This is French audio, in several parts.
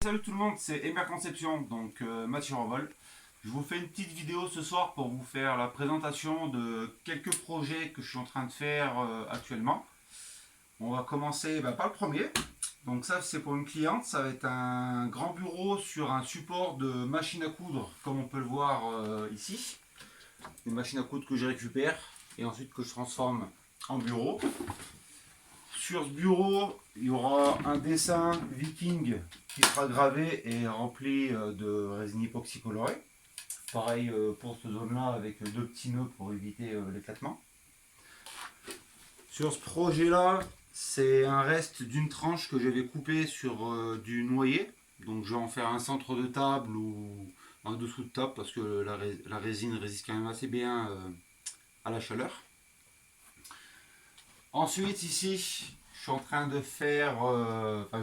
Salut tout le monde, c'est Emer Conception, donc Mathieu Revol. Je vous fais une petite vidéo ce soir pour vous faire la présentation de quelques projets que je suis en train de faire actuellement. On va commencer par le premier. Donc ça c'est pour une cliente, ça va être un grand bureau sur un support de machine à coudre comme on peut le voir ici. Des machines à coudre que je récupère et ensuite que je transforme en bureau. Sur ce bureau, il y aura un dessin viking qui sera gravé et rempli de résine époxy colorée. Pareil pour cette zone-là avec deux petits nœuds pour éviter l'éclatement. Sur ce projet-là, c'est un reste d'une tranche que j'avais coupée sur du noyer. Donc je vais en faire un centre de table ou un dessous de table parce que la résine résiste quand même assez bien à la chaleur. Ensuite ici, je suis en train de faire,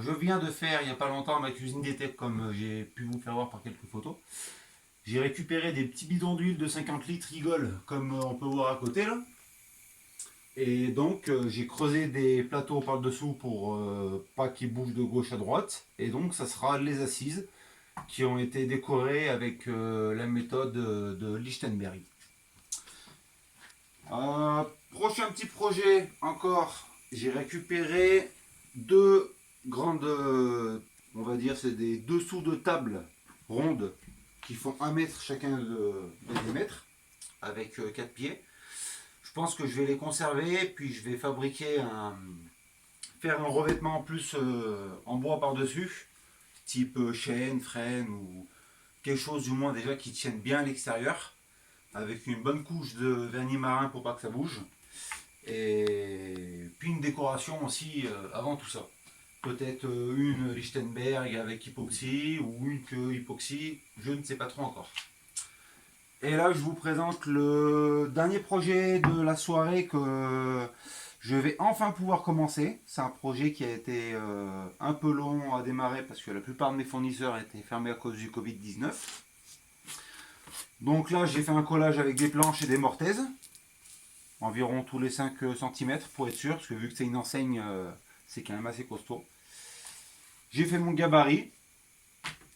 je viens de faire il n'y a pas longtemps ma cuisine d'été comme j'ai pu vous faire voir par quelques photos. J'ai récupéré des petits bidons d'huile de 50 litres Rigol comme on peut voir à côté là. Et donc j'ai creusé des plateaux par le dessous pour pas qu'ils bougent de gauche à droite. Et donc ça sera les assises qui ont été décorées avec la méthode de Lichtenberg. Prochain petit projet encore, j'ai récupéré deux grandes, on va dire c'est des dessous de table rondes qui font 1 mètre chacun de diamètre avec 4 pieds. Je pense que je vais les conserver puis je vais faire un revêtement en plus en bois par dessus type chêne, frêne ou quelque chose du moins déjà qui tienne bien à l'extérieur avec une bonne couche de vernis marin pour pas que ça bouge. Et puis une décoration aussi avant tout ça. Peut-être une Lichtenberg avec hypoxie ou une que hypoxie, je ne sais pas trop encore. Et là je vous présente le dernier projet de la soirée que je vais enfin pouvoir commencer. C'est un projet qui a été un peu long à démarrer parce que la plupart de mes fournisseurs étaient fermés à cause du Covid-19. Donc là j'ai fait un collage avec des planches et des mortaises. Environ tous les 5 cm pour être sûr, parce que vu que c'est une enseigne, c'est quand même assez costaud. J'ai fait mon gabarit,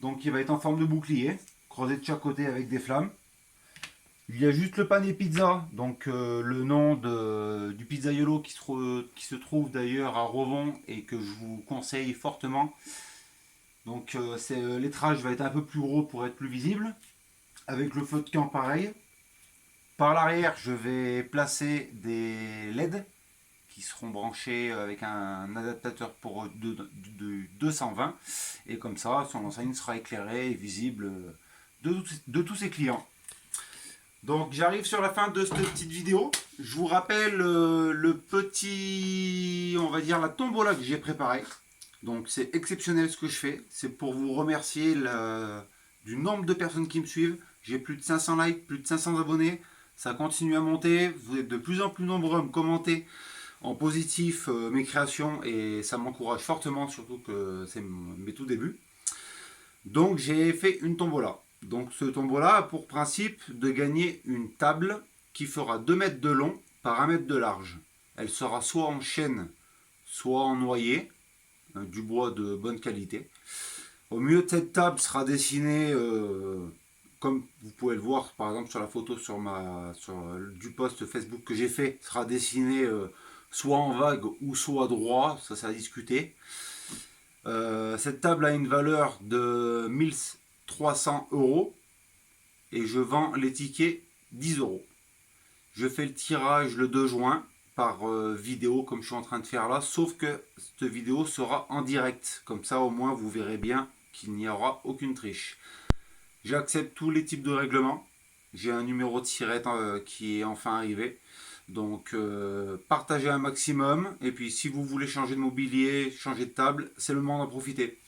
donc il va être en forme de bouclier, creusé de chaque côté avec des flammes. Il y a juste le panier pizza, donc le nom du pizzaiolo qui se trouve d'ailleurs à Rovon et que je vous conseille fortement. Donc l'étrage va être un peu plus gros pour être plus visible, avec le feu de camp pareil. Par l'arrière, je vais placer des LED qui seront branchés avec un adaptateur pour de 220 et comme ça, son enseigne sera éclairée et visible de tous ses clients. Donc j'arrive sur la fin de cette petite vidéo. Je vous rappelle le petit, on va dire la tombola que j'ai préparée. Donc c'est exceptionnel ce que je fais. C'est pour vous remercier du nombre de personnes qui me suivent. J'ai plus de 500 likes, plus de 500 abonnés. Ça continue à monter, vous êtes de plus en plus nombreux à me commenter en positif mes créations et ça m'encourage fortement, surtout que c'est mes tout débuts. Donc j'ai fait une tombola. Donc ce tombola a pour principe de gagner une table qui fera 2 mètres de long par 1 mètre de large. Elle sera soit en chêne, soit en noyer, du bois de bonne qualité. Au milieu de cette table sera dessiné comme vous pouvez le voir par exemple sur la photo du post Facebook que j'ai fait, sera dessiné soit en vague ou soit droit, ça c'est à discuter. Cette table a une valeur de 1300 € et je vends les tickets 10 €. Je fais le tirage le 2 juin par vidéo comme je suis en train de faire là, sauf que cette vidéo sera en direct, comme ça au moins vous verrez bien qu'il n'y aura aucune triche. J'accepte tous les types de règlements. J'ai un numéro de SIRET qui est enfin arrivé. Donc partagez un maximum. Et puis si vous voulez changer de mobilier, changer de table, c'est le moment d'en profiter.